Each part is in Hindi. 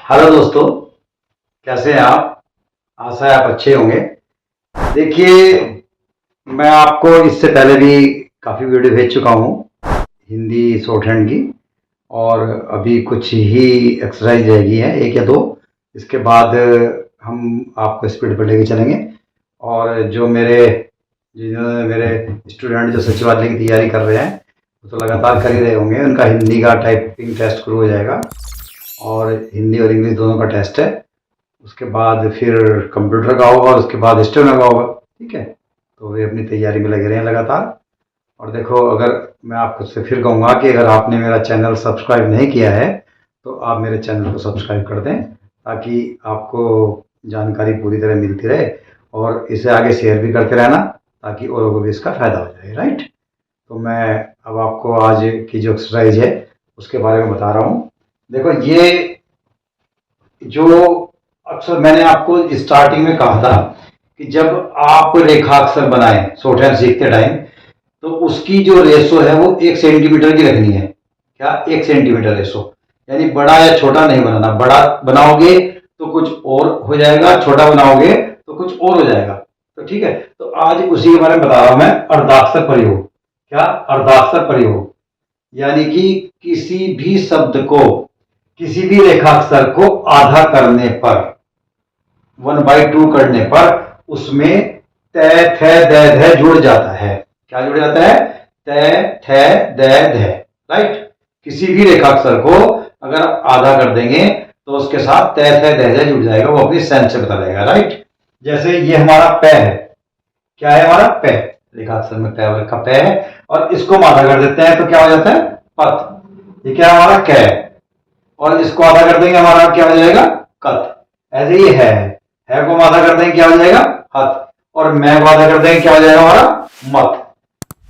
हेलो दोस्तों, कैसे हैं आप? आशा है आप अच्छे होंगे। देखिए, मैं आपको इससे पहले भी काफ़ी वीडियो भेज चुका हूँ हिंदी शॉर्ट हैंड की। और अभी कुछ ही एक्सरसाइज रह गई है, एक या दो। इसके बाद हम आपको स्पीड पर लेके चलेंगे। और जो जिन्होंने मेरे स्टूडेंट जो सचिवालय की तैयारी कर रहे हैं वो तो लगातार कर ही रहे होंगे। उनका हिंदी का टाइपिंग टेस्ट शुरू हो जाएगा और हिंदी और इंग्लिश दोनों का टेस्ट है। उसके बाद फिर कंप्यूटर का होगा और उसके बाद स्टेनो का होगा। ठीक है, तो वे अपनी तैयारी में लगे रहे हैं लगातार। और देखो, अगर मैं आपको से फिर कहूँगा कि अगर आपने मेरा चैनल सब्सक्राइब नहीं किया है तो आप मेरे चैनल को सब्सक्राइब कर दें, ताकि आपको जानकारी पूरी तरह मिलती रहे। और इसे आगे शेयर भी करते रहना, ताकि औरों को भी इसका फ़ायदा हो जाए। राइट, तो मैं अब आपको आज की जो एक्सरसाइज है उसके बारे में बता रहा हूँ। देखो, ये जो अक्सर मैंने आपको स्टार्टिंग में कहा था कि जब आप रेखाक्षर बनाएं शॉर्टहैंड सीखते टाइम, तो उसकी जो रेशो है वो 1 सेंटीमीटर की रखनी है। क्या? 1 सेंटीमीटर रेशो, यानी बड़ा या छोटा नहीं बनाना। बड़ा बनाओगे तो कुछ और हो जाएगा, छोटा बनाओगे तो कुछ और हो जाएगा। तो ठीक है, तो आज उसी के बारे में बता रहा हूं मैं। अर्धाक्षर प्रयोग। क्या? अर्धाक्षर प्रयोग यानी कि किसी भी शब्द को, किसी भी रेखाक्षर को आधा करने पर, 1/2 करने पर उसमें तय थ द ध जुड़ जाता है। क्या जुड़ जाता है? तय थ द ध। राइट, किसी भी रेखाक्षर को अगर आधा कर देंगे तो उसके साथ तय थ द ध जुड़ जाएगा, वो अपनी सेंस से बता देगा। राइट, जैसे ये हमारा प है। क्या है हमारा? प। रेखाक्षर में प का प है, और इसको हम आधा कर देते हैं तो क्या हो जाता है? पत। ये क्या है? हमारा क। और इसको आधा कर देंगे, हमारा क्या हो जाएगा? कत। ऐसे ही है को हम आधा कर देंगे, क्या हो जाएगा? हत। और मैं को आधा कर देंगे, क्या हो जाएगा हमारा? मत।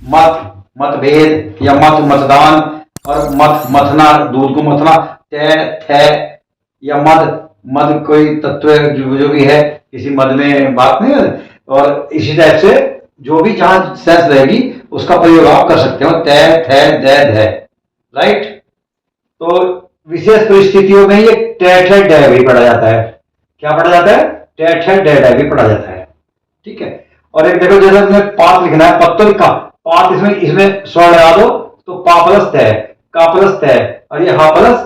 मत, मतभेद या मत, मतदान। और मत, मथना, दूध को मथना। तय थ या मद, मद कोई तत्व जो भी है, किसी मद में बात नहीं है। और इसी टाइप से जो भी जहां सेंस रहेगी उसका प्रयोग आप कर सकते हो। तय थ द ध। राइट, तो विशेष परिस्थितियों में ये टेठ ड भी पढ़ा जाता है। क्या पढ़ा जाता है? टेठ ड भी पढ़ा जाता है। ठीक है, और एक देखो, जैसे हमने पात लिखना है, पत्तो लिखा, पात, इसमें इसमें स्वर लगा दो तो पा प्लस थ, का प्लस थ, और ये हा प्लस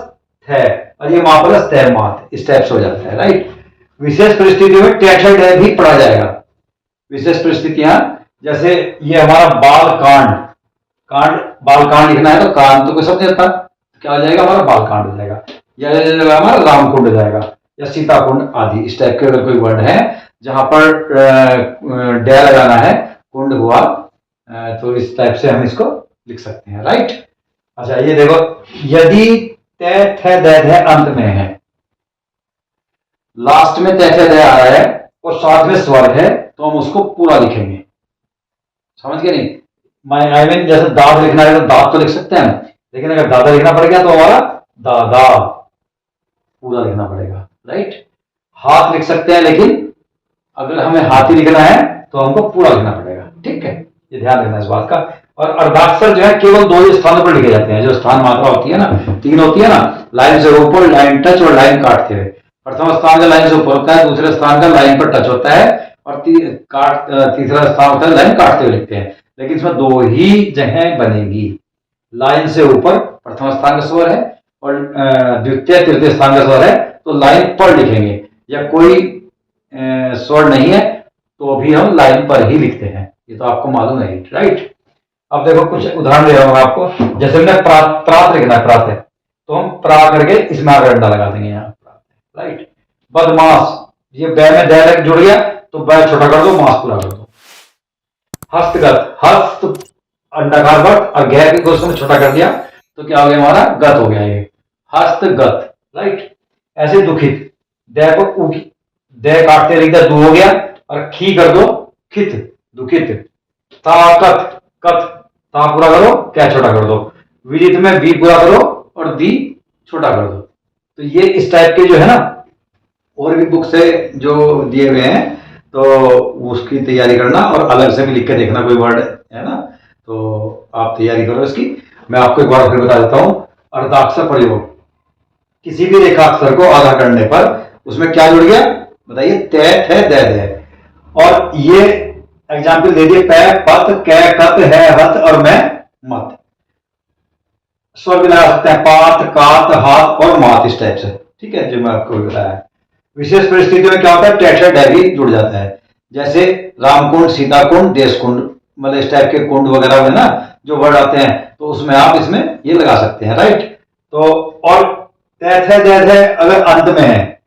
थ, और ये मा प्लस थ, मात। इस टाइप से हो जाता है। राइट, विशेष परिस्थितियों में टेठ ड भी पढ़ा जाएगा। विशेष परिस्थितियां, जैसे ये हमारा बाल कांड। कांड, बाल कांड लिखना है तो कांड तो कोई सब नहीं आता, क्या हो जाएगा? हमारा बाल कांड हो जाएगा, या हमारा राम कुंड हो जाएगा, या सीता कुंड आदि। इस टाइप के अगर कोई वर्ड है जहां पर डे लगाना है, कुंड हुआ, तो इस टाइप से हम इसको लिख सकते हैं। राइट, अच्छा ये देखो, यदि तय थ द ध अंत में है, लास्ट में तय थ द आ रहा है और साथ में स्वर है, तो हम उसको पूरा लिखेंगे। समझ गए नहीं? आई मीन, जैसे दाद लिखना है तो दाद तो लिख सकते हैं, लेकिन अगर दादा लिखना पड़ गया तो हमारा दादा पूरा लिखना पड़ेगा। राइट, हाथ लिख सकते हैं, लेकिन अगर हमें हाथी लिखना है तो हमको पूरा लिखना पड़ेगा। ठीक है, ये ध्यान रखना इस बात का। और अर्धाक्षर जो है केवल 2 ही स्थानों पर लिखे जाते हैं। जो स्थान मात्रा होती है ना, 3 होती है ना, लाइन से ऊपर, लाइन टच और लाइन काटते हुए। प्रथम स्थान का लाइन से ऊपर होता है, दूसरे स्थान का लाइन पर टच होता है, और तीसरा स्थान होता है लाइन काटते हुए लिखते हैं। लेकिन इसमें 2 ही जगह बनेगी। लाइन से ऊपर प्रथम स्थान का स्वर है, और द्वितीय तृतीय स्थान का स्वर है, तो लाइन पर लिखेंगे। या कोई स्वर नहीं है तो भी हम लाइन पर ही लिखते हैं, ये तो आपको मालूम है। राइट, अब देखो कुछ उदाहरण दे रहा हूं आपको। जैसे हमने प्रात लिखना है, प्रात है, तो हम प्रा करके इसमें आगे अंडा लगा देंगे यहाँ। राइट, बदमाश, ये बै में दै जुड़ गया तो बै छोटा कर दो, मास पूरा कर दो। हस्तगत, हस्त अंडाकार वट और गैर के को छोटा कर दिया तो क्या हो गया? हमारा गत हो गया, ये हस्तगत। राइट, ऐसे दुखित, दै को दे काटते लिख दिया, दू हो गया, और खी कर दो, खित, दुखित। ताकत, कत, ता पूरा करो, क्या छोटा कर दो। विदित में वी पूरा करो और दी छोटा कर दो। तो ये इस टाइप के जो है ना, और भी बुक से जो दिए हुए हैं, तो उसकी तैयारी करना और अलग से भी लिख के देखना कोई वर्ड है ना, तो आप तैयारी करो इसकी। मैं आपको एक बार फिर बता देता हूं। अर्धाक्षर प्रयोग, किसी भी रेखा अक्षर को आधा करने पर उसमें क्या जुड़ गया बताइए, तै थे दै दे। और ये एग्जाम्पल दे दिए, पै पत कै कत है हत और मैं मत। स्वर भी लगा सकते हैं, पात कात हाथ और मात, इस टाइप से। ठीक है, जो मैं आपको बताया। विशेष परिस्थितियों में क्या होता है, टैठ डै भी जुड़ जाता है। जैसे रामकुंड, सीता कुंड, देश कुंड, मतलब इस टाइप के कुंड वगैरह में ना जो वर्ड आते हैं, तो उसमें आप इसमें ये लगा सकते हैं, राइट। तो और तैथ है अगर अंत में है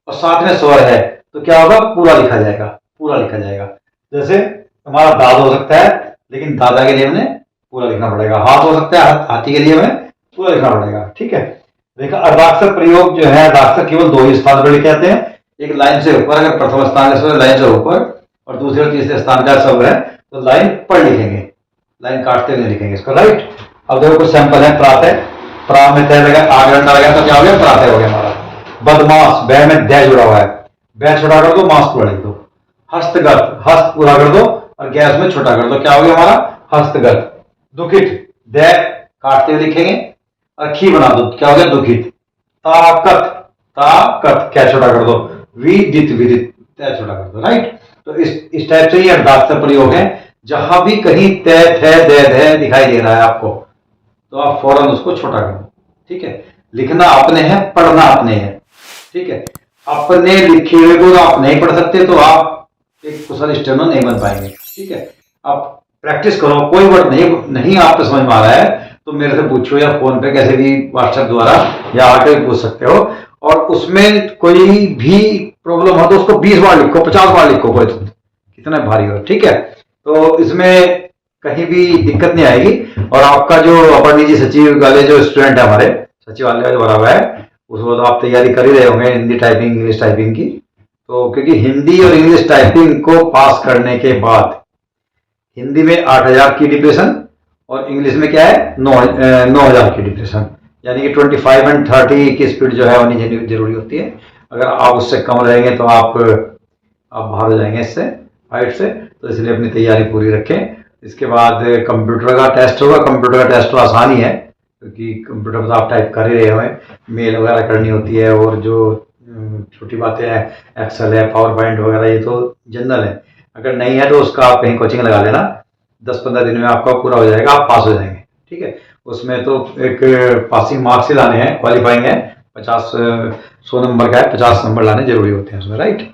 और साथ में स्वर है तो क्या होगा, पूरा लिखा जाएगा, पूरा लिखा जाएगा। जैसे हमारा दाद हो सकता है, लेकिन दादा के लिए हमें पूरा लिखना पड़ेगा। हाथ हो सकता है, हाथी के लिए हमें पूरा लिखना पड़ेगा। ठीक है, देखा, अर्धाक्षर प्रयोग जो है, अर्धाक्षर केवल दो ही स्थान पर लिखे जाते हैं। एक लाइन से ऊपर, अगर प्रथम स्थान का स्वर लाइन से ऊपर और दूसरे और तीसरे स्थान का स्वर है तो लाइन पर लिखेंगे, लाइन काटते हुए लिखेंगे इसको, राइट। अब देखो कुछ सैंपल है। प्रातः, प्रा में तय लगा, आग डंडा लगा तो क्या हो गया, प्रातः हो गया हमारा। बदमाश, बै में दै जुड़ा हुआ है, बै छोटा कर दो, मास पूरा लिख दो। हस्तगत, हस्त पूरा कर दो और गैस में छोटा कर दो, क्या हो गया हमारा, हस्तगत। दुखित, दै काटते हुए लिखेंगे और खी बना दो, क्या हो गया, दुखित। ताकत, ताकत क्या छोटा कर दो, विदित, विदित तय छोटा कर दो, राइट। तो इस टाइप से ये अर्धाक्षर प्रयोग है। जहां भी कहीं तय थे दे धे दिखाई दे रहा है आपको, तो आप फौरन उसको छोटा कर दो। ठीक है, लिखना अपने है, पढ़ना अपने है। ठीक है, अपने लिखे हुए को आप नहीं पढ़ सकते तो आप एक कुशल स्टेनो नहीं बन पाएंगे। ठीक है, आप प्रैक्टिस करो। कोई वर्ड नहीं आपको समझ में आ रहा है तो मेरे से पूछो, या फोन पे कैसे भी व्हाट्सएप द्वारा या आके पूछ सकते हो। और उसमें कोई भी प्रॉब्लम हो तो उसको 20 बार लिखो, 50 बार लिखो, कोई कितना भारी हो। ठीक है, तो इसमें कहीं भी दिक्कत नहीं आएगी। और आपका जो अपर निजी सचिव वाले जो स्टूडेंट है, हमारे सचिवालय जो भरा हुआ है, उसको तो आप तैयारी कर ही रहे होंगे हिंदी टाइपिंग, इंग्लिश टाइपिंग की। तो क्योंकि हिंदी और इंग्लिश टाइपिंग को पास करने के बाद हिंदी में 8000 की डिप्रेशन और इंग्लिश में क्या है 9000 की डिप्रेशन, यानी कि 25 और 30 की स्पीड जो है होनी जरूरी होती है। अगर आप उससे कम रहेंगे तो आप बाहर हो जाएंगे इससे, हाइट से। तो इसलिए अपनी तैयारी पूरी रखें। इसके बाद कंप्यूटर का टेस्ट होगा। कंप्यूटर का टेस्ट तो आसान ही है, क्योंकि कंप्यूटर पर आप टाइप कर ही रहे हैं, मेल वगैरह करनी होती है, और जो छोटी बातें हैं, एक्सेल है, पावर पॉइंट वगैरह, ये तो जनरल है। अगर नहीं है तो उसका आप कहीं कोचिंग लगा लेना, 10-15 दिन में आपका पूरा हो जाएगा, आप पास हो जाएंगे। ठीक है, उसमें तो एक पासिंग मार्क्स ही लाने हैं, क्वालिफाइंग है, 100 नंबर का है, 50 नंबर लाने जरूरी होते हैं उसमें, राइट।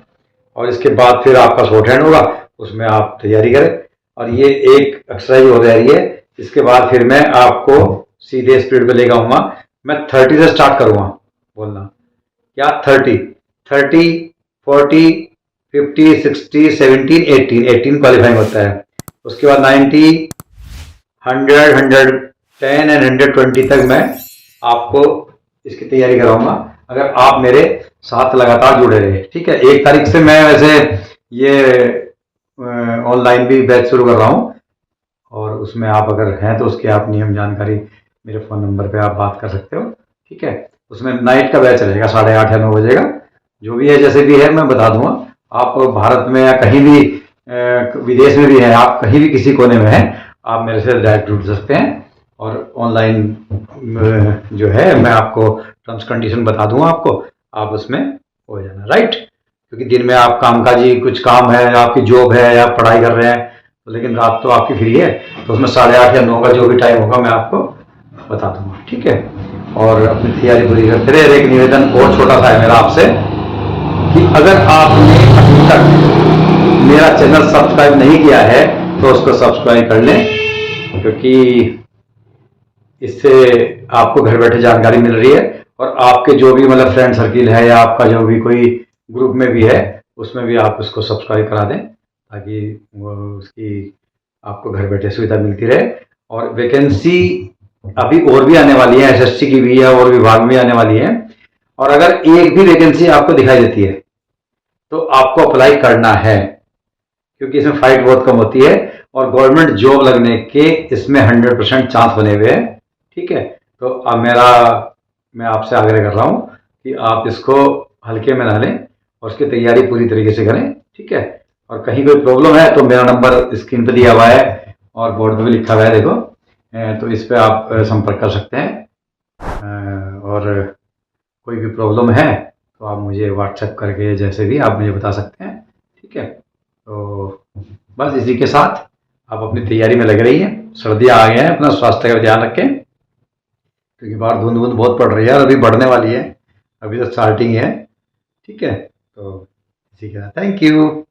और इसके बाद फिर आपका शॉर्ट हैंड होगा, उसमें आप तैयारी करें। और ये एक एक्सरसाइज हो रही है। इसके बाद फिर मैं आपको सीधे स्पीड पे लेकर आऊंगा। मैं 30 से स्टार्ट करूंगा बोलना, क्या 30, 40, 50, 60, 70, 18 क्वालिफाइंग होता है। उसके बाद 90, 100, 110 एंड 120 तक मैं आपको इसकी तैयारी कराऊंगा, अगर आप मेरे साथ लगातार जुड़े रहे। ठीक है, 1 तारीख से मैं वैसे ये ऑनलाइन भी बैच शुरू कर रहा हूँ, और उसमें आप अगर हैं तो उसकी आप नियम जानकारी मेरे फ़ोन नंबर पे आप बात कर सकते हो। ठीक है, उसमें नाइट का बैच रहेगा, 8:30 या 9 बजे का, जो भी है जैसे भी है मैं बता दूंगा। आप भारत में या कहीं भी विदेश में भी हैं, आप कहीं भी किसी कोने में हैं, आप मेरे से डायरेक्ट जुड़ सकते हैं। और ऑनलाइन जो है मैं आपको टर्म्स कंडीशन बता दूंगा आपको, आप उसमें हो जाना, राइट। क्योंकि दिन में आप कामकाजी कुछ काम है, आपकी जॉब है या पढ़ाई कर रहे हैं, तो लेकिन रात तो आपकी फ्री है, तो उसमें 8:30 या 9 का जो भी टाइम होगा मैं आपको बता दूंगा। ठीक है, और अपनी तैयारी पूरी करते रहे। एक निवेदन और छोटा सा है मेरा आपसे, कि अगर आपने अभी तक मेरा चैनल सब्सक्राइब नहीं किया है तो उसको सब्सक्राइब कर लें, क्योंकि इससे आपको घर बैठे जानकारी मिल रही है। और आपके जो भी मतलब फ्रेंड सर्किल है या आपका जो भी कोई ग्रुप में भी है, उसमें भी आप उसको सब्सक्राइब करा दें, ताकि वो उसकी आपको घर बैठे सुविधा मिलती रहे। और वैकेंसी अभी और भी आने वाली है, एसएससी की भी है और विभाग में आने वाली है। और अगर एक भी वैकेंसी आपको दिखाई देती है तो आपको अप्लाई करना है, क्योंकि इसमें फाइट बहुत कम होती है और गवर्नमेंट जॉब लगने के इसमें 100% चांस बने हुए हैं। ठीक है, तो अब मैं आपसे आग्रह कर रहा हूं कि आप इसको हल्के में ना लें और उसकी तैयारी पूरी तरीके से करें। ठीक है, और कहीं कोई प्रॉब्लम है तो मेरा नंबर स्क्रीन पर दिया हुआ है और बोर्ड पे भी लिखा हुआ है, देखो, तो इस पर आप संपर्क कर सकते हैं। और कोई भी प्रॉब्लम है तो आप मुझे व्हाट्सएप करके जैसे भी आप मुझे बता सकते हैं, ठीक है। तो बस इसी के साथ आप अपनी तैयारी में लगे रहिए। सर्दियाँ आ गए हैं, अपना स्वास्थ्य का ध्यान रखें, क्योंकि बाहर धुंध वुंध बहुत पड़ रही है और अभी बढ़ने वाली है, अभी तो स्टार्टिंग है, ठीक है। तो इसी के साथ थैंक यू।